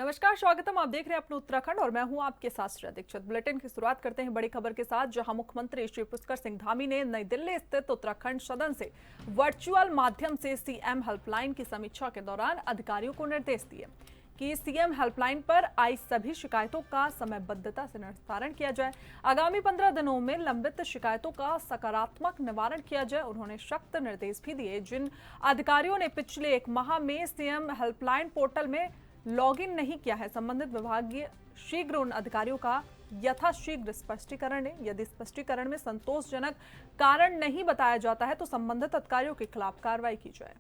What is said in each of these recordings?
नमस्कार, स्वागतम। आप देख रहे हैं अपना उत्तराखंड और मैं हूं आपके साथ श्रेया दीक्षित। बुलेटिन की शुरुआत करते हैं बड़ी खबर के साथ, जहां मुख्यमंत्री श्री पुष्कर सिंह धामी ने नई दिल्ली स्थित उत्तराखंड सदन से वर्चुअल माध्यम से सीएम हेल्पलाइन की समीक्षा के दौरान अधिकारियों को निर्देश दिए कि सीएम हेल्पलाइन पर आई सभी शिकायतों का समयबद्धता से निस्तारण किया जाए। आगामी 15 दिनों में लंबित शिकायतों का सकारात्मक निवारण किया जाए। उन्होंने सख्त निर्देश भी दिए जिन अधिकारियों ने पिछले 1 माह में सीएम हेल्पलाइन पोर्टल में लॉगिन नहीं किया है, संबंधित विभागीय शीघ्र उन अधिकारियों का यथाशीघ्र स्पष्टीकरण है। यदि स्पष्टीकरण में संतोषजनक कारण नहीं बताया जाता है तो संबंधित अधिकारियों के खिलाफ कार्रवाई की जाए।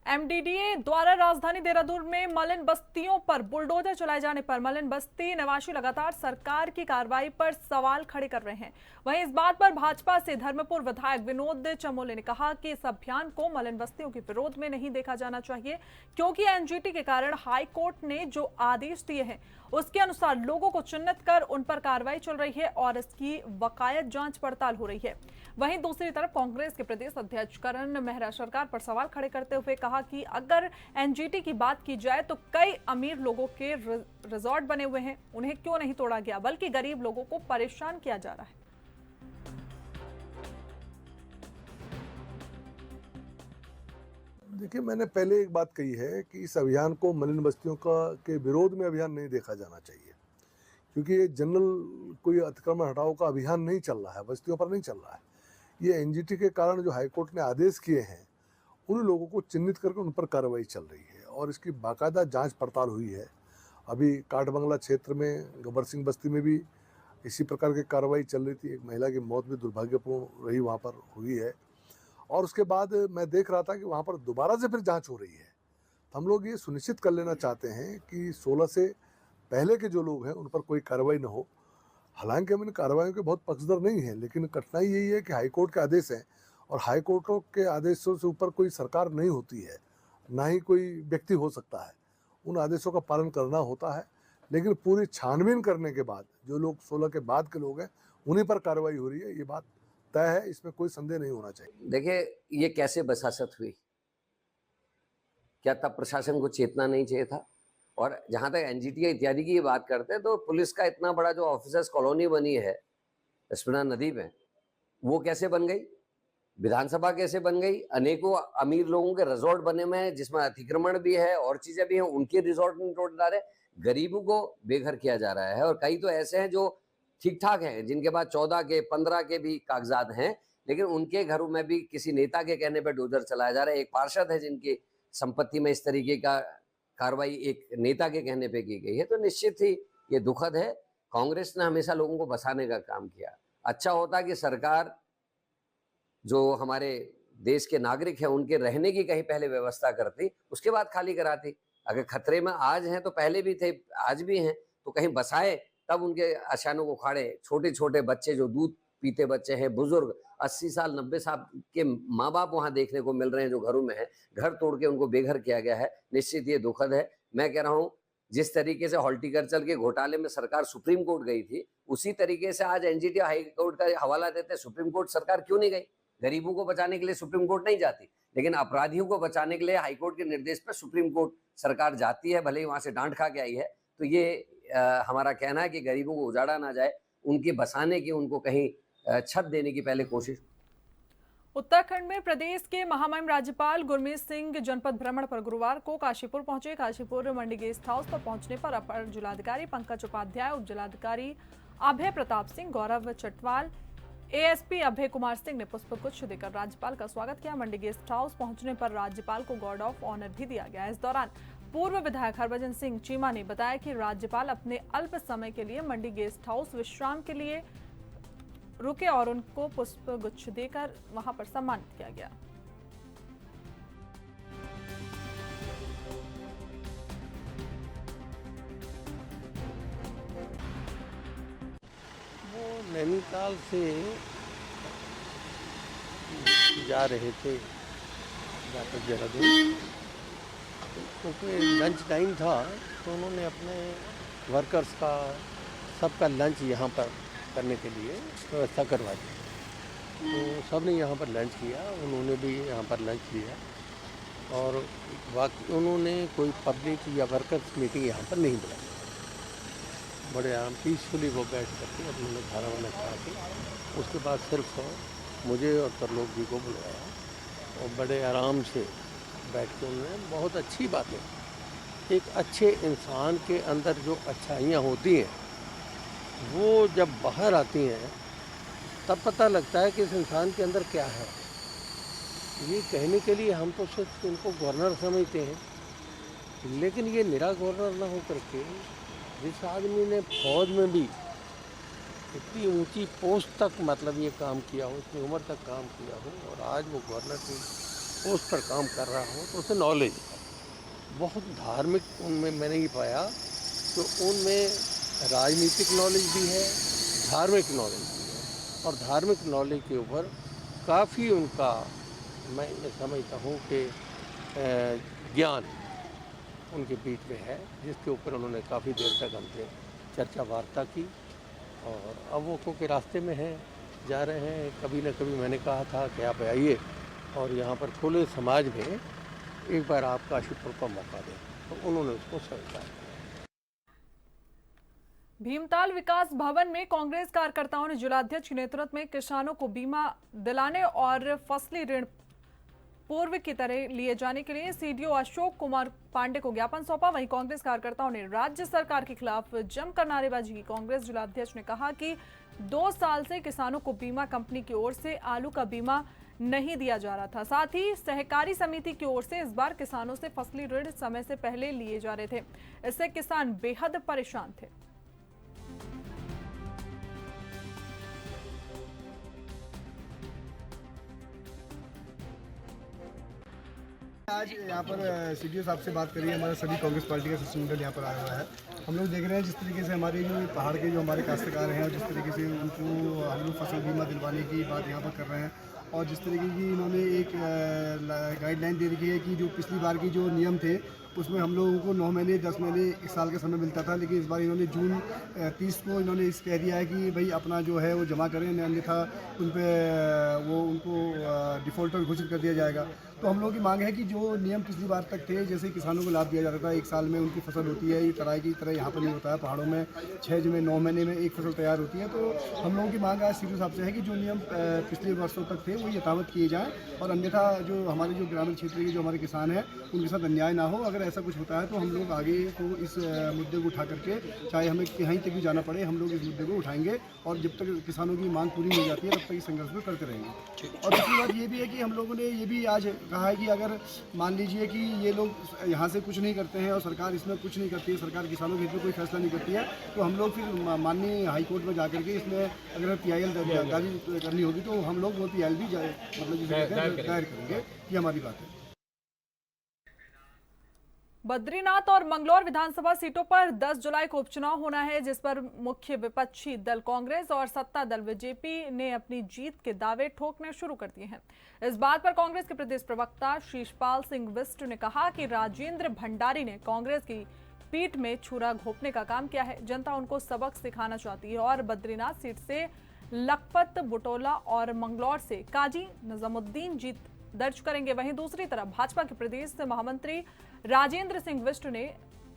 एमडीडीए द्वारा राजधानी देहरादून में मलिन बस्तियों पर बुलडोजर चलाए जाने पर मलिन बस्ती निवासी लगातार सरकार की कार्रवाई पर सवाल खड़े कर रहे हैं। वहीं इस बात पर भाजपा से धर्मपुर विधायक विनोद चमोले ने कहा कि इस अभियान को मलिन बस्तियों के विरोध में नहीं देखा जाना चाहिए, क्योंकि एनजीटी के कारण हाई कोर्ट ने जो आदेश दिए हैं उसके अनुसार लोगों को चिन्हित कर उन पर कार्रवाई चल रही है और इसकी वकायत जांच पड़ताल हो रही है। वहीं दूसरी तरफ कांग्रेस के प्रदेश अध्यक्ष करण मेहरा सरकार पर सवाल खड़े करते हुए कहा कि अगर एनजीटी की बात की जाए तो कई अमीर लोगों के रिजॉर्ट बने हुए हैं, उन्हें क्यों नहीं तोड़ा गया, बल्कि गरीब लोगों को परेशान किया जा रहा है। देखिए, मैंने पहले एक बात कही है कि इस अभियान को मलिन बस्तियों के विरोध में अभियान नहीं देखा जाना चाहिए, क्योंकि ये जनरल कोई अतिक्रमण हटाओ का अभियान नहीं चल रहा है, बस्तियों पर नहीं चल रहा है। ये एनजीटी के कारण जो हाईकोर्ट ने आदेश किए हैं उन लोगों को चिन्हित करके उन पर कार्रवाई चल रही है और इसकी बाकायदा जांच पड़ताल हुई है। अभी काठबंगला क्षेत्र में गब्बर सिंह बस्ती में भी इसी प्रकार की कार्रवाई चल रही थी। एक महिला की मौत भी दुर्भाग्यपूर्ण रही, वहाँ पर हुई है। और उसके बाद मैं देख रहा था कि वहाँ पर दोबारा से फिर जांच हो रही है। तो हम लोग ये सुनिश्चित कर लेना चाहते हैं कि 16 से पहले के जो लोग हैं उन पर कोई कार्रवाई न हो। हालांकि हम इन कार्रवाइयों के बहुत पक्षधर नहीं हैं, लेकिन कठिनाई यही है कि हाईकोर्ट के आदेश हैं और हाईकोर्टों के आदेशों से ऊपर कोई सरकार नहीं होती है, ना ही कोई व्यक्ति हो सकता है। उन आदेशों का पालन करना होता है, लेकिन पूरी छानबीन करने के बाद जो लोग 16 के बाद के लोग हैं उन्हीं पर कार्रवाई हो रही है, ये बात तय है, इसमें कोई संदेह नहीं होना चाहिए। देखिए, ये कैसे बसासत हुई? क्या तब प्रशासन को चेतना नहीं चाहिए था? और जहां तक एनजीटी इत्यादि की ये बात करते हैं तो पुलिस का इतना बड़ा जो ऑफिसर्स कॉलोनी बनी है स्पना नदी में, वो कैसे बन गई? विधानसभा कैसे बन गई? अनेकों अमीर लोगों के रिजॉर्ट बने हुए हैं जिसमें अतिक्रमण भी है और चीजें भी हैं, उनके रिजॉर्ट नहीं तोड़ डाले, गरीबों को बेघर किया जा रहा है। और कई तो ऐसे हैं जो ठीक ठाक हैं, जिनके पास 14 के 15 के भी कागजात हैं, लेकिन उनके घरों में भी किसी नेता के कहने पर डोजर चलाया जा रहा है। एक पार्षद है जिनकी संपत्ति में इस तरीके का कार्रवाई एक नेता के कहने पे की गई है, तो निश्चित ही ये दुखद है। कांग्रेस ने हमेशा लोगों को बसाने का काम किया। अच्छा होता कि सरकार जो हमारे देश के नागरिक हैं उनके रहने की कहीं पहले व्यवस्था करती, उसके बाद खाली कराती। अगर खतरे में आज हैं तो पहले भी थे, आज भी हैं, तो कहीं बसाए, तब उनके आशानों को खाड़े। छोटे छोटे बच्चे जो दूध पीते बच्चे हैं, बुजुर्ग 80 साल 90 साल के माँ बाप वहां देखने को मिल रहे हैं जो घरों में हैं, घर तोड़ के उनको बेघर किया गया है। निश्चित ये दुखद है। मैं कह रहा हूँ, जिस तरीके से हॉर्टिकल्चर के घोटाले में सरकार सुप्रीम कोर्ट गई थी, उसी तरीके से आज एनजीटी हाई कोर्ट का हवाला देते सुप्रीम कोर्ट सरकार क्यों नहीं गई? गरीबों को बचाने के लिए सुप्रीम कोर्ट नहीं जाती, लेकिन अपराधियों को बचाने के लिए हाईकोर्ट के निर्देश पर सुप्रीम कोर्ट सरकार जाती है, भले ही वहां से डांट खा के आई है। तो ये हमारा कहना है कि गरीबों को उजाड़ा ना जाए, उनके बसाने की, उनको कहीं छत देने की पहले कोशिश। उत्तराखंड में प्रदेश के महामहिम राज्यपाल गुरमीत सिंह जनपद भ्रमण पर गुरुवार को काशीपुर पहुंचे। काशीपुर मंडी गेस्ट हाउस पर पहुंचने पर अपर जिलाधिकारी पंकज उपाध्याय, उप जिलाधिकारी अभय प्रताप सिंह, गौरव चटवाल, एएसपी अभय कुमार सिंह ने पुष्पगुच्छ देकर राज्यपाल का स्वागत किया। मंडी गेस्ट हाउस पहुंचने पर राज्यपाल को गार्ड ऑफ ऑनर भी दिया गया। इस दौरान पूर्व विधायक हरभजन सिंह चीमा ने बताया कि राज्यपाल अपने अल्प समय के लिए मंडी गेस्ट हाउस विश्राम के लिए रुके और उनको पुष्पगुच्छ देकर वहां पर सम्मानित किया गया। वो नैनीताल से जा रहे थे जाकर देहरादून, क्योंकि लंच टाइम था तो उन्होंने अपने वर्कर्स का सबका लंच यहाँ पर करने के लिए व्यवस्था करवा दी। तो सबने यहाँ पर लंच किया, उन्होंने भी यहाँ पर लंच लिया और बाकी उन्होंने कोई पब्लिक या वर्कर्स मीटिंग यहाँ पर नहीं बुलाई। बड़े आराम पीसफुली वो बैठ करके उन्होंने खाना वाना खा के उसके बाद सिर्फ मुझे और तरलोक जी को बुलाया और बड़े आराम से बैठ के उन्होंने बहुत अच्छी बातें, एक अच्छे इंसान के अंदर जो अच्छाइयाँ होती हैं वो जब बाहर आती हैं तब पता लगता है कि इस इंसान के अंदर क्या है। ये कहने के लिए हम तो सिर्फ इनको गवर्नर समझते हैं, लेकिन ये निरा गवर्नर ना हो करके जिस आदमी ने फौज में भी इतनी ऊंची पोस्ट तक मतलब ये काम किया हो, इतनी उम्र तक काम किया हो और आज वो गवर्नर की पोस्ट पर काम कर रहा हो, तो उसे नॉलेज बहुत धार्मिक उनमें मैंने ये पाया तो उनमें राजनीतिक नॉलेज भी है, धार्मिक नॉलेज भी है और धार्मिक नॉलेज के ऊपर काफ़ी उनका मैं ये समझता हूँ कि ज्ञान उनके बीच में है, जिसके ऊपर उन्होंने काफ़ी देर तक हमसे चर्चा वार्ता की और अब वो क्योंकि रास्ते में हैं, जा रहे हैं, कभी न कभी मैंने कहा था कि आप आइए और यहाँ पर खुले समाज में एक बार आप काशीपुर का मौका दें, तो उन्होंने उसको स्वीकार किया। भीमताल विकास भवन में कांग्रेस कार्यकर्ताओं ने जिलाध्यक्ष के नेतृत्व में किसानों को बीमा दिलाने और फसली ऋण पूर्व की तरह लिए जाने के लिए सीडीओ अशोक कुमार पांडे को ज्ञापन सौंपा। वहीं कांग्रेस कार्यकर्ताओं ने राज्य सरकार के खिलाफ जमकर नारेबाजी की। कांग्रेस जिलाध्यक्ष ने कहा कि 2 साल से किसानों को बीमा कंपनी की ओर से आलू का बीमा नहीं दिया जा रहा था। साथ ही सहकारी समिति की ओर से इस बार किसानों से फसली ऋण समय से पहले लिए जा रहे थे। इससे किसान बेहद परेशान थे। आज यहाँ पर सीडीओ साहब से बात करिए, हमारा सभी कांग्रेस पार्टी का शिष्टमंडल यहाँ पर आया हुआ है। हम लोग देख रहे हैं जिस तरीके से हमारे जो पहाड़ के जो हमारे काश्तकार हैं, जिस तरीके से उनको हम लोग फसल बीमा दिलवाने की बात यहाँ पर कर रहे हैं और जिस तरीके की इन्होंने एक गाइडलाइन दे रखी है कि जो पिछली बार की जो नियम थे उसमें हम लोगों को 9 महीने 10 महीने 1 साल का समय मिलता था, लेकिन इस बार इन्होंने जून 30 को इन्होंने इस कह दिया है कि भाई अपना जो है वो जमा करें, अन्यथा उन पर वो उनको डिफ़ॉल्टर घोषित कर दिया जाएगा। तो हम लोगों की मांग है कि जो नियम पिछली बार तक थे, जैसे किसानों को लाभ दिया जाता था, 1 साल में उनकी फसल होती है, ये तराई की तरह यहाँ पर नहीं होता है, पहाड़ों में 6 में 9 महीने में एक फसल तैयार होती है। तो हम लोगों की मांग आज सीडीओ साहब से है कि जो नियम पिछले वर्षों तक थे वो यथावत किए जाएँ और अन्यथा जो हमारे जो ग्रामीण क्षेत्र के जो हमारे किसान हैं उनके साथ अन्याय ना हो। अगर ऐसा कुछ होता है तो हम लोग आगे को इस मुद्दे को उठा करके, चाहे हमें कहीं तक भी जाना पड़े, हम लोग इस मुद्दे को उठाएंगे और जब तक किसानों की मांग पूरी नहीं हो जाती है तब तक इस संघर्ष में करते रहेंगे। और दूसरी बात ये भी है कि हम लोगों ने ये भी आज कहा है कि अगर मान लीजिए कि ये लोग यहाँ से कुछ नहीं करते हैं और सरकार इसमें कुछ नहीं करती है, सरकार किसानों के हित में कोई फैसला नहीं करती है, तो हम लोग फिर माननीय हाईकोर्ट में जाकर के इसमें अगर PIL दर्ज करनी होगी तो हम लोग वो PIL भी मतलब दायर करेंगे। ये हमारी बात है। बद्रीनाथ और मंगलौर विधानसभा सीटों पर 10 जुलाई को उपचुनाव होना है, जिस पर मुख्य विपक्षी दल कांग्रेस और सत्ता दल बीजेपी ने अपनी जीत के दावे ठोकने शुरू कर दिए हैं। इस बात पर कांग्रेस के प्रदेश प्रवक्ता शीशपाल सिंह बिष्ट ने कहा कि राजेंद्र भंडारी ने कांग्रेस की पीठ में छुरा घोंपने का काम किया है। जनता उनको सबक सिखाना चाहती है और बद्रीनाथ सीट से लखपत बुटोला और मंगलौर से काजी निजामुद्दीन जीत दर्ज करेंगे। वहीं दूसरी तरफ भाजपा के प्रदेश महामंत्री राजेंद्र सिंह बिष्ट ने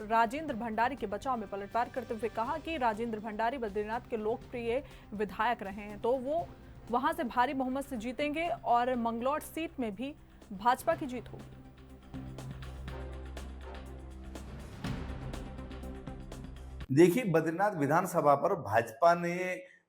राजेंद्र भंडारी के बचाव में पलटवार करते हुए कहा कि राजेंद्र भंडारी बद्रीनाथ के लोकप्रिय विधायक रहे हैं, तो वो वहां से भारी बहुमत से जीतेंगे और मंगलौर सीट में भी भाजपा की जीत होगी। देखिए, बद्रीनाथ विधानसभा पर भाजपा ने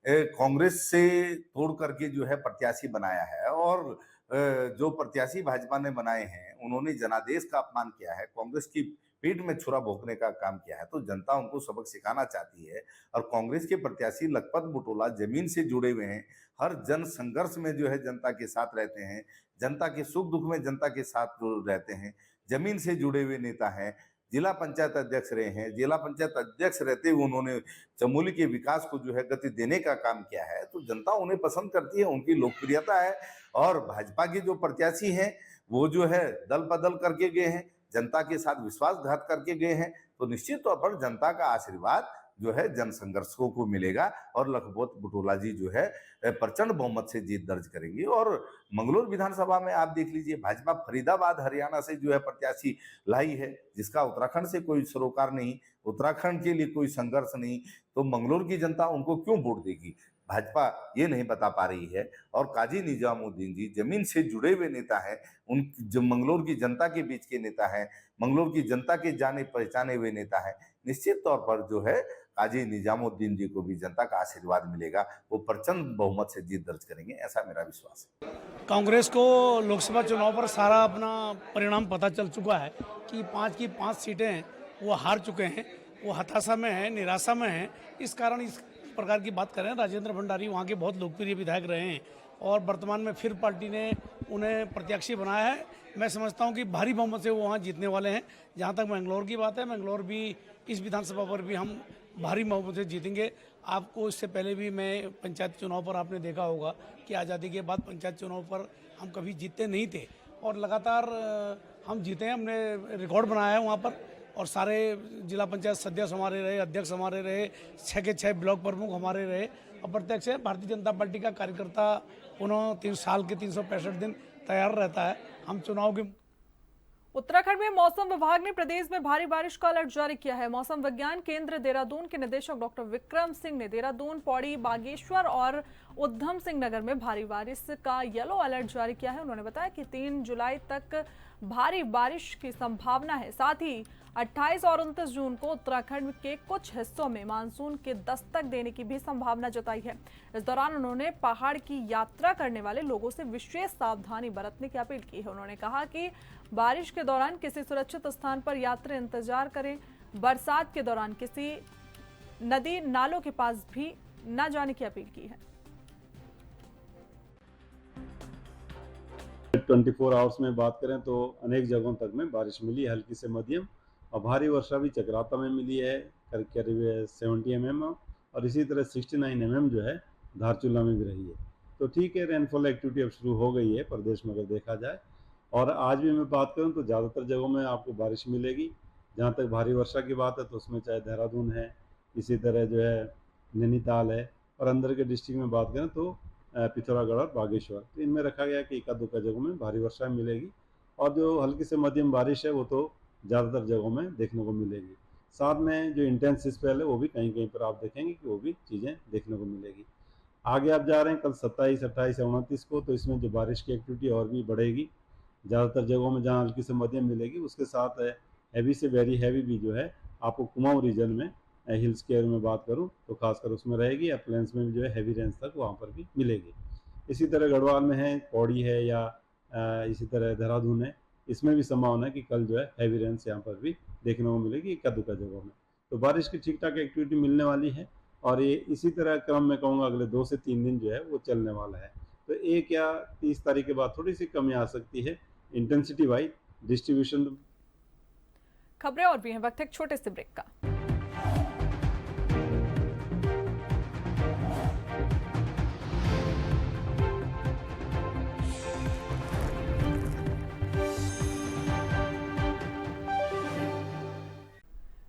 कांग्रेस से तोड़ करके जो है प्रत्याशी बनाया है और जो प्रत्याशी भाजपा ने बनाए हैं उन्होंने जनादेश का अपमान किया है, कांग्रेस की पीठ में छुरा भोंकने का काम किया है, तो जनता उनको सबक सिखाना चाहती है। और कांग्रेस के प्रत्याशी लखपत बुटोला जमीन से जुड़े हुए हैं, हर जन संघर्ष में जो है जनता के साथ रहते हैं, जनता के सुख दुख में जनता के साथ रहते हैं, जमीन से जुड़े हुए नेता हैं, जिला पंचायत अध्यक्ष रहे हैं। जिला पंचायत अध्यक्ष रहते हुए उन्होंने चमोली के विकास को जो है गति देने का काम किया है, तो जनता उन्हें पसंद करती है, उनकी लोकप्रियता है। और भाजपा के जो प्रत्याशी हैं वो जो है दल बदल करके गए हैं, जनता के साथ विश्वासघात करके गए हैं, तो निश्चित तौर पर जनता का आशीर्वाद जो है जनसंघर्षकों को मिलेगा और लखपत बुटोला जी जो है प्रचंड बहुमत से जीत दर्ज करेंगे। और मंगलौर विधानसभा में आप देख लीजिए, भाजपा फरीदाबाद हरियाणा से जो है प्रत्याशी लाई है, जिसका उत्तराखंड से कोई सरोकार नहीं, उत्तराखंड के लिए कोई संघर्ष नहीं, तो मंगलौर की जनता उनको क्यों वोट देगी? भाजपा ये नहीं बता पा रही है। और काजी निजामुद्दीन जी जमीन से जुड़े हुए नेता हैं, उन जो मंगलौर की जनता के बीच के नेता हैं, मंगलौर की जनता के जाने पहचाने हुए नेता हैं, निश्चित तौर पर जो है काजी निजामुद्दीन जी को भी जनता का आशीर्वाद मिलेगा, वो प्रचंड बहुमत से जीत दर्ज करेंगे, ऐसा मेरा विश्वास है। कांग्रेस को लोकसभा चुनाव पर सारा अपना परिणाम पता चल चुका है कि 5 की 5 सीटें वो हार चुके हैं, वो हताशा में है, निराशा में है। इस कारण इस प्रकार की बात करें, राजेंद्र भंडारी वहाँ के बहुत लोकप्रिय विधायक रहे हैं और वर्तमान में फिर पार्टी ने उन्हें प्रत्याशी बनाया है। मैं समझता हूँ कि भारी बहुमत से वो वहाँ जीतने वाले हैं। जहाँ तक मैंगलोर की बात है, मैंगलोर भी इस विधानसभा पर भी हम भारी बहुमत से जीतेंगे। आपको इससे पहले भी मैं पंचायत चुनाव पर आपने देखा होगा कि आज़ादी के बाद पंचायत चुनाव पर हम कभी जीतते नहीं थे और लगातार हम जीते हैं। हमने रिकॉर्ड बनाया है वहाँ पर और सारे जिला पंचायत सदस्य हमारे रहे, अध्यक्ष हमारे रहे, 6 के 6 ब्लॉक प्रमुख हमारे रहे। और प्रत्यक्ष है भारतीय जनता पार्टी का कार्यकर्ता पुनः 3 साल के 365 दिन तैयार रहता है। हम चुनाव के उत्तराखंड में मौसम विभाग ने प्रदेश में भारी बारिश का अलर्ट जारी किया है। मौसम विज्ञान केंद्र देहरादून के निदेशक डॉक्टर विक्रम सिंह ने देहरादून, पौड़ी, बागेश्वर और उधम सिंह नगर में भारी बारिश का येलो अलर्ट जारी किया है। उन्होंने बताया कि 3 जुलाई तक भारी बारिश की संभावना है। साथ ही 28 और 29 जून को उत्तराखंड के कुछ हिस्सों में मानसून के दस्तक देने की भी संभावना जताई है। इस दौरान उन्होंने पहाड़ की यात्रा करने वाले लोगों से विशेष सावधानी बरतने की अपील की है। उन्होंने कहा कि बारिश के दौरान किसी सुरक्षित स्थान पर यात्री इंतजार करें। बरसात के दौरान किसी नदी नालों के पास भी न जाने की अपील की है। 24 आवर्स में बात करें तो अनेक जगहों तक में बारिश मिली, हल्की से मध्यम, और भारी वर्षा भी चक्राता में मिली है, करीब 70 mm, और इसी तरह 69 mm जो है धारचूला में भी रही है। तो ठीक है, रेनफॉल एक्टिविटी अब शुरू हो गई है प्रदेश में अगर देखा जाए। और आज भी मैं बात करूं तो ज़्यादातर जगहों में आपको बारिश मिलेगी। जहां तक भारी वर्षा की बात है तो उसमें चाहे देहरादून है, इसी तरह जो है नैनीताल है, और अंदर के डिस्ट्रिक्ट में बात करें तो पिथौरागढ़ और बागेश्वर, तो इनमें रखा गया कि 1-2 जगहों में भारी वर्षा मिलेगी। और जो हल्की से मध्यम बारिश है वो तो ज़्यादातर जगहों में देखने को मिलेगी। साथ में जो इंटेंस स्पेल है वो भी कहीं कहीं पर आप देखेंगे कि वो भी चीज़ें देखने को मिलेगी। आगे आप जा रहे हैं कल 27, 28 या 29 को, तो इसमें जो बारिश की एक्टिविटी और भी बढ़ेगी। ज़्यादातर जगहों में जहाँ हल्की से मध्यम मिलेगी, उसके साथ हैवी से वेरी हैवी भी जो है आपको कुमाऊं रीजन में, हिल्स के एरिया में बात करूं तो खासकर उसमें रहेगी, या प्लेन्स में भी जो है हैवी रेंज तक वहाँ पर भी मिलेगी। इसी तरह गढ़वाल में है, पौड़ी है, या इसी तरह देहरादून है, इसमें भी संभावना है कि कल जो है हैवी रेंज यहाँ पर भी देखने को मिलेगी 1-2 जगहों में। तो बारिश की ठीक ठाक एक्टिविटी मिलने वाली है और ये इसी तरह क्रम में कहूँगा अगले 2 से 3 दिन जो है वो चलने वाला है। तो 1 या 30 तारीख के बाद थोड़ी सी कमी आ सकती है इंटेंसिटी वाइज डिस्ट्रीब्यूशन। खबरें और भी हैं, वक्त एक छोटे से ब्रेक का।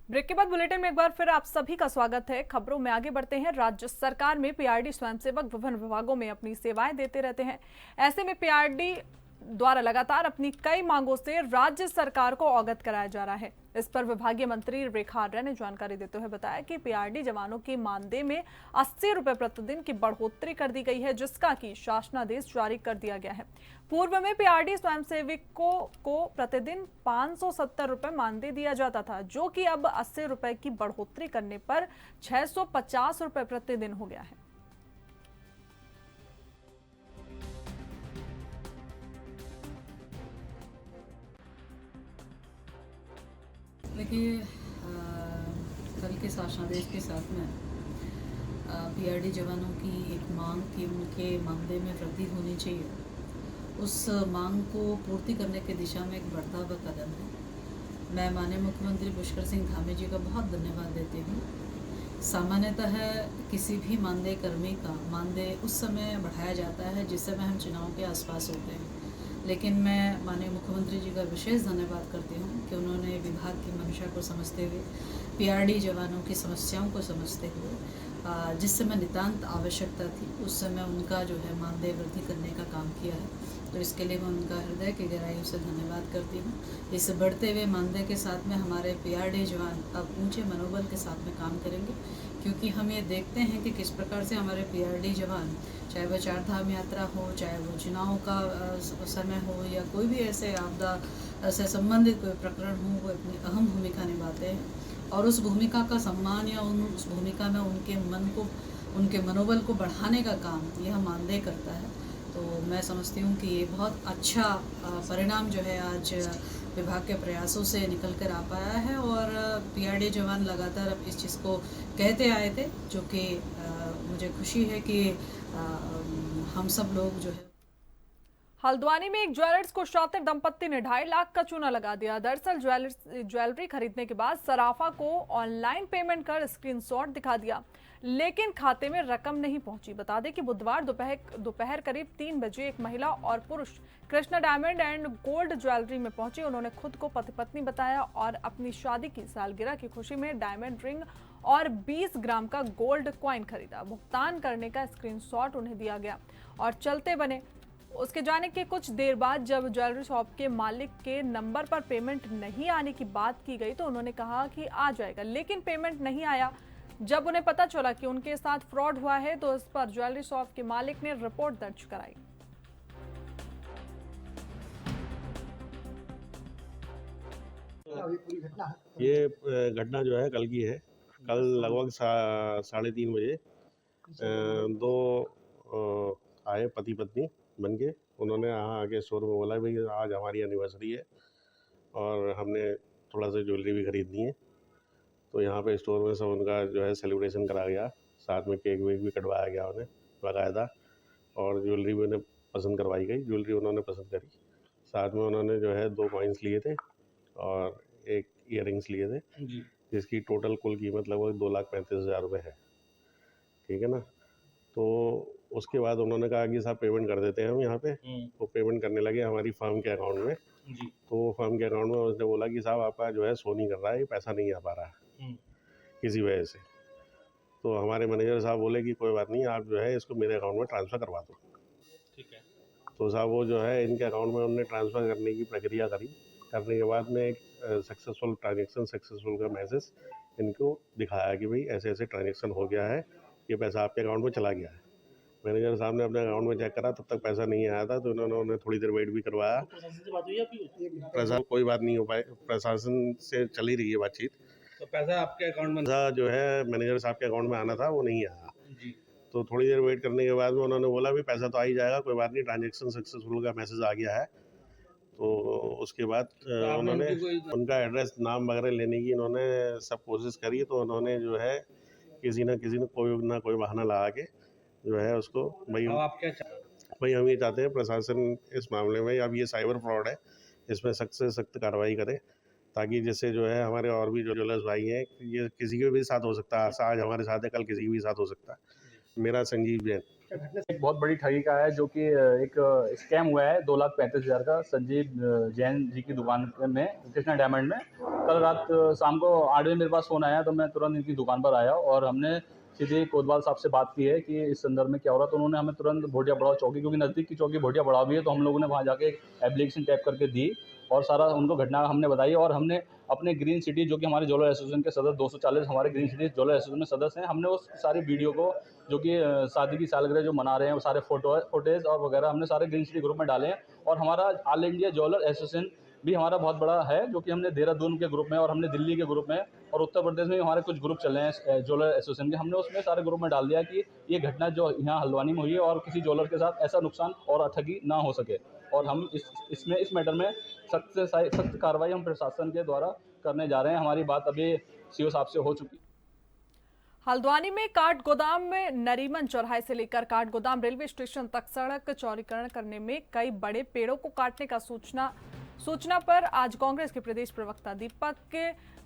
ब्रेक के बाद बुलेटिन में एक बार फिर आप सभी का स्वागत है। खबरों में आगे बढ़ते हैं। राज्य सरकार में पीआरडी स्वयंसेवक विभिन्न विभागों में अपनी सेवाएं देते रहते हैं। ऐसे में पीआरडी द्वारा लगातार अपनी कई मांगों से राज्य सरकार को अवगत कराया जा रहा है। इस पर विभागीय मंत्री रेखा आर्या ने जानकारी देते हुए बताया कि पीआरडी जवानों की मानदेय में 80 रुपए प्रतिदिन की बढ़ोतरी कर दी गई है, जिसका कि शासनादेश जारी कर दिया गया है। पूर्व में पीआरडी स्वयंसेवकों को प्रतिदिन 570 रुपए मानदेय दिया जाता था, जो कि अब 80 रुपए की बढ़ोतरी करने पर 650 रुपए प्रतिदिन हो गया है। देखिए, कल के शासनादेश के साथ में पीआरडी जवानों की एक मांग थी, उनके मानदेय में वृद्धि होनी चाहिए। उस मांग को पूर्ति करने की दिशा में एक बढ़ता हुआ कदम है। मैं माननीय मुख्यमंत्री पुष्कर सिंह धामी जी का बहुत धन्यवाद देती हूँ। सामान्यतः किसी भी मानदेय कर्मी का मानदेय उस समय बढ़ाया जाता है जिस समय हम चुनाव के आसपास होते हैं, लेकिन मैं माननीय मुख्यमंत्री जी का विशेष धन्यवाद करती हूँ कि उन्होंने विभाग की मंशा को समझते हुए पीआरडी जवानों की समस्याओं को समझते हुए जिस समय नितांत आवश्यकता थी उस समय उनका जो है मानदेय वृद्धि करने का काम किया है। तो इसके लिए मैं उनका हृदय की गहराइयों से धन्यवाद करती हूँ। इस बढ़ते हुए मानदेय के साथ में हमारे पीआरडी जवान अब ऊंचे मनोबल के साथ में काम करेंगे, क्योंकि हम ये देखते हैं कि किस प्रकार से हमारे पीआरडी जवान, चाहे वह चार धाम यात्रा हो, चाहे वो चुनाव का समय हो या कोई भी ऐसे आपदा से संबंधित कोई प्रकरण हो, वो अपनी अहम भूमिका निभाते हैं और उस भूमिका का सम्मान या उस भूमिका में उनके मनोबल को बढ़ाने का काम यह मानदेय करता है। तो मैं समझती हूँ कि ये बहुत अच्छा परिणाम जो है आज विभाग के प्रयासों से निकल कर आ पाया है और पीआरडी जवान लगातार अब इस चीज़ को कहते आए थे, जो कि मुझे खुशी है कि हम सब लोग जो है। हल्द्वानी में एक ज्वेलर्स को शातिर दंपत्ति ने 2.5 लाख का चूना लगा दिया। दरअसल ज्वेलरी खरीदने के बाद सराफा को ऑनलाइन पेमेंट कर स्क्रीनशॉट दिखा दिया, लेकिन खाते में रकम नहीं पहुंची। बता दें कि बुधवार दोपहर करीब 3 बजे एक महिला और पुरुष Krishna diamond and gold jewellery में पहुंचे। उन्होंने खुद को पति पत्नी बताया और अपनी शादी की सालगिरह की खुशी में डायमंड रिंग और 20 ग्राम का गोल्ड कॉइन खरीदा। भुगतान करने का स्क्रीनशॉट उन्हें दिया गया और चलते बने। उसके जाने के कुछ देर बाद जब ज्वेलरी शॉप के मालिक के नंबर पर पेमेंट नहीं आने की बात की गई तो उन्होंने कहा कि आ जाएगा, लेकिन पेमेंट नहीं आया। जब उन्हें पता चला कि उनके साथ फ्रॉड हुआ है तो इस पर ज्वेलरी शॉप के मालिक ने रिपोर्ट दर्ज कराई। ये घटना जो है कल की है। कल लगभग 3:30 बजे दो आए पति पत्नी बन के। उन्होंने यहाँ आके स्टोर में बोला भाई आज हमारी एनिवर्सरी है और हमने थोड़ा सा ज्वेलरी भी खरीदनी है। तो यहाँ पे स्टोर में सब उनका जो है सेलिब्रेशन करा गया, साथ में केक वेक भी कटवाया गया उन्हें बाकायदा, और ज्वेलरी भी उन्हें पसंद करवाई गई। ज्वेलरी उन्होंने पसंद करी, साथ में उन्होंने जो है 2 कॉइन्स लिए थे और 1 ईयरिंग्स लिए थे, जिसकी टोटल कुल कीमत लगभग 2,35,000 रुपये है। ठीक है ना। तो उसके बाद उन्होंने कहा कि साहब पेमेंट कर देते हैं हम यहाँ पे। वो पेमेंट करने लगे हमारी फर्म के अकाउंट में। तो वो फर्म के अकाउंट में उसने बोला कि साहब आपका जो है शो नहीं कर रहा है, पैसा नहीं आ पा रहा है किसी वजह से। तो हमारे मैनेजर साहब बोले कि कोई बात नहीं, आप जो है इसको मेरे अकाउंट में ट्रांसफ़र करवा दो। ठीक है। तो साहब वो जो है इनके अकाउंट में उन्होंने ट्रांसफ़र करने की प्रक्रिया करी। करने के बाद में एक सक्सेसफुल ट्रांजेक्शन सक्सेसफुल का मैसेज इनको दिखाया कि भाई ऐसे ऐसे ट्रांजेक्शन हो गया है, ये पैसा आपके अकाउंट में चला गया है। मैनेजर साहब ने अपने अकाउंट में चेक करा, तब तक पैसा नहीं आया था। तो इन्होंने उन्हें थोड़ी देर वेट भी करवाया। प्रशासन से बात हुई आपकी? प्रशासन कोई बात नहीं हो पाई, प्रशासन से चल ही रही है बातचीत। तो पैसा आपके अकाउंट में पैसा जो है मैनेजर साहब के अकाउंट में आना था वो नहीं आया जी। तो थोड़ी देर वेट करने के बाद में उन्होंने बोला भी पैसा तो आ ही जाएगा, कोई बात नहीं, ट्रांजेक्शन सक्सेसफुल का मैसेज आ गया है। तो उसके बाद उन्होंने उनका एड्रेस नाम वगैरह लेने की इन्होंने सब कोशिश करी। तो उन्होंने जो है किसी न कोई बहाना लगा के जो है उसको भाई हम ये चाहते हैं प्रशासन इस मामले में, अब ये साइबर फ्रॉड है, इसमें सख्त से सख्त कार्रवाई करे, ताकि जिससे जो है हमारे और भी जो ज्वेलर्स भाई हैं, ये किसी के भी साथ हो सकता है, आज हमारे साथ है कल किसी के भी साथ हो सकता है। मेरा संजीव जैन। एक बहुत बड़ी ठगी का है, जो कि एक स्कैम हुआ है 2,35,000 का संजीव जैन जी की दुकान में, कृष्णा डायमंड में। कल रात शाम को 8 बजे मेरे पास फ़ोन आया, तो मैं तुरंत इनकी दुकान पर आया और हमने सीधे कोतवाल साहब से बात की है कि इस संदर्भ में क्या हो रहा। तो उन्होंने हमें तुरंत भोटिया बड़ाव चौकी, क्योंकि नज़दीक की चौकी भोटिया बड़ाव भी है, तो हम लोगों ने वहाँ जाके एप्लीकेशन टाइप करके दी और सारा उनको घटना हमने बताई। और हमने अपने ग्रीन सिटी, जो कि हमारे ज्वेलर एसोसिएशन के सदस्य 240 हमारे ग्रीन सिटी ज्वेलर एसोसिएशन में सदस्य हैं, हमने उस सारी वीडियो को, जो कि शादी की सालगिरह जो मना रहे हैं, वो सारे फोटेज और वगैरह हमने सारे ग्रीन सिटी ग्रुप में डाले हैं। और हमारा ऑल इंडिया ज्वेलर एसोसिएशन भी हमारा बहुत बड़ा है, जो कि हमने देहरादून के ग्रुप में और हमने दिल्ली के ग्रुप में और उत्तर प्रदेश में हमारे कुछ ग्रुप चल रहे हैं ज्वेलर एसोसिएशन के। हमने उसमें सारे ग्रुप में डाल दिया कि ये घटना जो यहाँ हल्द्वानी में हुई है और किसी ज्वेलर के साथ ऐसा नुकसान और ठगी ना हो सके। और हम इस मैटर में सख्त से सख्त कार्रवाई हम प्रशासन के द्वारा करने जा रहे हैं। हमारी बात अभी सीओ साहब से हो चुकी। हल्द्वानी में काठ गोदाम में नरीमन चौराहे से लेकर काठ गोदाम रेलवे स्टेशन तक सड़क चौड़ीकरण करने में कई बड़े पेड़ों को काटने का सूचना सूचना पर आज कांग्रेस के प्रदेश प्रवक्ता दीपक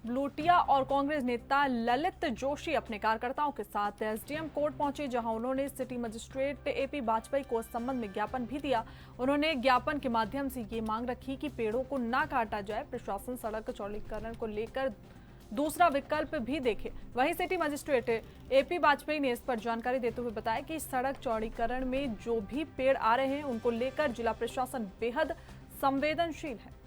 ब्लोटिया और कांग्रेस नेता ललित जोशी अपने कार्यकर्ताओं के साथ एसडीएम कोर्ट पहुंचे, जहां उन्होंने सिटी मजिस्ट्रेट एपी वाजपेयी को इस संबंध में ज्ञापन भी दिया। उन्होंने ज्ञापन के माध्यम से ये मांग रखी कि पेड़ों को ना काटा जाए, प्रशासन सड़क चौड़ीकरण को लेकर दूसरा विकल्प भी देखे। वहीं सिटी मजिस्ट्रेट एपी वाजपेयी ने इस पर जानकारी देते हुए बताया कि सड़क चौड़ीकरण में जो भी पेड़ आ रहे हैं उनको लेकर जिला प्रशासन बेहद संवेदनशील है।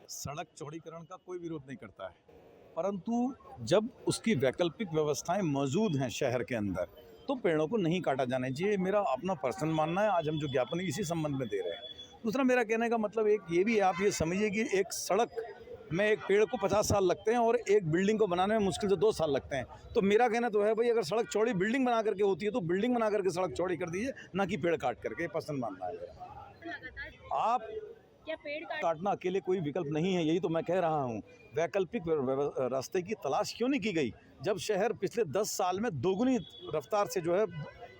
सड़क चौड़ीकरण का कोई विरोध नहीं करता है, परंतु जब उसकी वैकल्पिक व्यवस्थाएं मौजूद हैं शहर के अंदर तो पेड़ों को नहीं काटा जाना चाहिए। मेरा अपना पर्सनल मानना है। आज हम जो ज्ञापन इसी संबंध में दे रहे हैं। दूसरा मेरा कहने का मतलब एक ये भी है, आप ये समझिए कि एक सड़क में एक पेड़ को 50 साल लगते हैं और एक बिल्डिंग को बनाने में मुश्किल से 2 साल लगते हैं। तो मेरा कहना तो है भाई, अगर सड़क चौड़ी बिल्डिंग बना करके होती है तो बिल्डिंग बना करके सड़क चौड़ी कर दीजिए, ना कि पेड़ काट करके। पसंद मानना है मेरा। आप क्या पेड़ काटना अकेले कोई विकल्प नहीं है, यही तो मैं कह रहा हूँ। वैकल्पिक रास्ते की तलाश क्यों नहीं की गई? जब शहर पिछले 10 साल में दोगुनी रफ्तार से जो है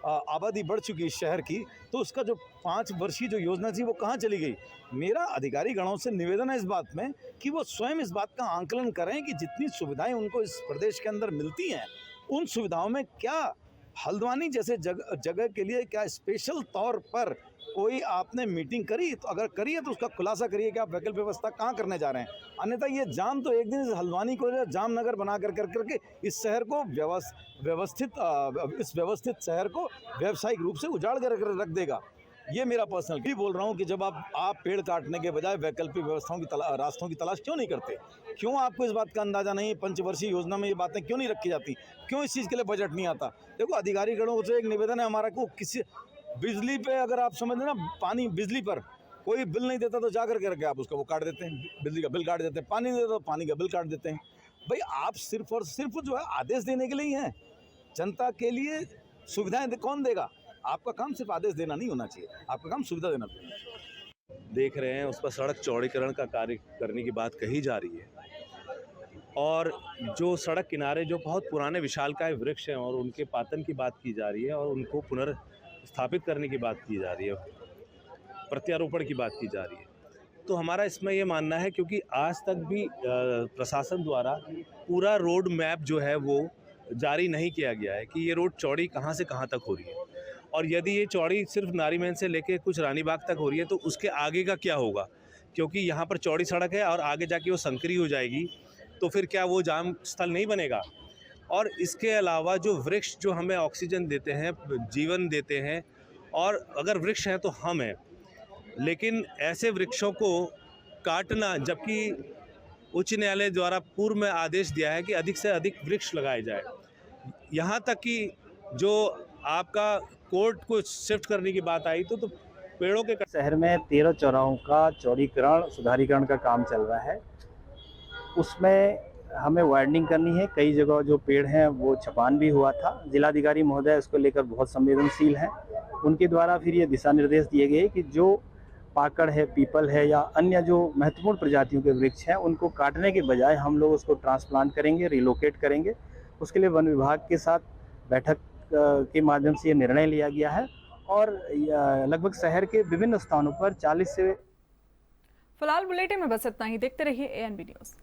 आबादी बढ़ चुकी है शहर की, तो उसका जो 5 वर्षीय जो योजना थी वो कहाँ चली गई? मेरा अधिकारी गणों से निवेदन है इस बात में कि वो स्वयं इस बात का आंकलन करें कि जितनी सुविधाएं उनको इस प्रदेश के अंदर मिलती हैं, उन सुविधाओं में क्या हल्द्वानी जैसे जगह के लिए क्या स्पेशल तौर पर कोई आपने मीटिंग करी? तो अगर करी है तो उसका खुलासा करिए कि आप वैकल्पिक व्यवस्था कहाँ करने जा रहे हैं। अन्यथा ये जाम तो एक दिन इस हल्द्वानी को जामनगर बना करके इस शहर को इस व्यवस्थित शहर को व्यावसायिक रूप से उजाड़ कर रख देगा। ये मेरा पर्सनल भी बोल रहा हूँ कि जब आप पेड़ काटने के बजाय वैकल्पिक व्यवस्थाओं की रास्तों की तलाश क्यों नहीं करते? क्यों आपको इस बात का अंदाजा नहीं? पंचवर्षीय योजना में ये बातें क्यों नहीं रखी जाती? क्यों इस चीज़ के लिए बजट नहीं आता? देखो, अधिकारी गणों से एक निवेदन है हमारा को, किसी बिजली पे अगर आप समझ ना, पानी बिजली पर कोई बिल नहीं देता तो जा करके आप उसका वो काट देते हैं, बिजली का बिल काट देते हैं। पानी नहीं देता तो पानी का बिल काट देते हैं। भाई आप सिर्फ और सिर्फ जो है आदेश देने के लिए ही हैं। जनता के लिए सुविधाएं कौन देगा? आपका काम सिर्फ आदेश देना नहीं होना चाहिए, आपका काम सुविधा देना चाहिए। देख रहे हैं उस पर सड़क चौड़ीकरण का कार्य करने की बात कही जा रही है, और जो सड़क किनारे जो बहुत पुराने विशालकाय वृक्ष हैं और उनके पातन की बात की जा रही है और उनको पुनर्स्थापित करने की बात की जा रही है, प्रत्यारोपण की बात की जा रही है। तो हमारा इसमें ये मानना है, क्योंकि आज तक भी प्रशासन द्वारा पूरा रोड मैप जो है वो जारी नहीं किया गया है कि ये रोड चौड़ी कहाँ से कहाँ तक हो रही है, और यदि ये चौड़ी सिर्फ नारीमैन से लेके कुछ रानीबाग तक हो रही है तो उसके आगे का क्या होगा? क्योंकि यहाँ पर चौड़ी सड़क है और आगे जाके वो संकरी हो जाएगी, तो फिर क्या वो जाम स्थल नहीं बनेगा? और इसके अलावा जो वृक्ष जो हमें ऑक्सीजन देते हैं, जीवन देते हैं, और अगर वृक्ष हैं तो हम हैं, लेकिन ऐसे वृक्षों को काटना, जबकि उच्च न्यायालय द्वारा पूर्व में आदेश दिया है कि अधिक से अधिक वृक्ष लगाए जाए, यहाँ तक कि जो आपका कोर्ट को शिफ्ट करने की बात आई तो पेड़ों के शहर में 13 चौराहों का चौड़ीकरण सुधारीकरण का काम चल रहा है। उसमें हमें वाइडनिंग करनी है। कई जगह जो पेड़ हैं वो छपान भी हुआ था। जिलाधिकारी महोदय इसको लेकर बहुत संवेदनशील हैं। उनके द्वारा फिर ये दिशा निर्देश दिए गए कि जो पाकड़ है, पीपल है या अन्य जो महत्वपूर्ण प्रजातियों के वृक्ष हैं उनको काटने के बजाय हम लोग उसको ट्रांसप्लांट करेंगे, रिलोकेट करेंगे। उसके लिए वन विभाग के साथ बैठक के माध्यम से ये निर्णय लिया गया है और लगभग शहर के विभिन्न स्थानों पर 40 से। फिलहाल बुलेटिन में बस इतना ही। देखते रहिए ANB न्यूज़।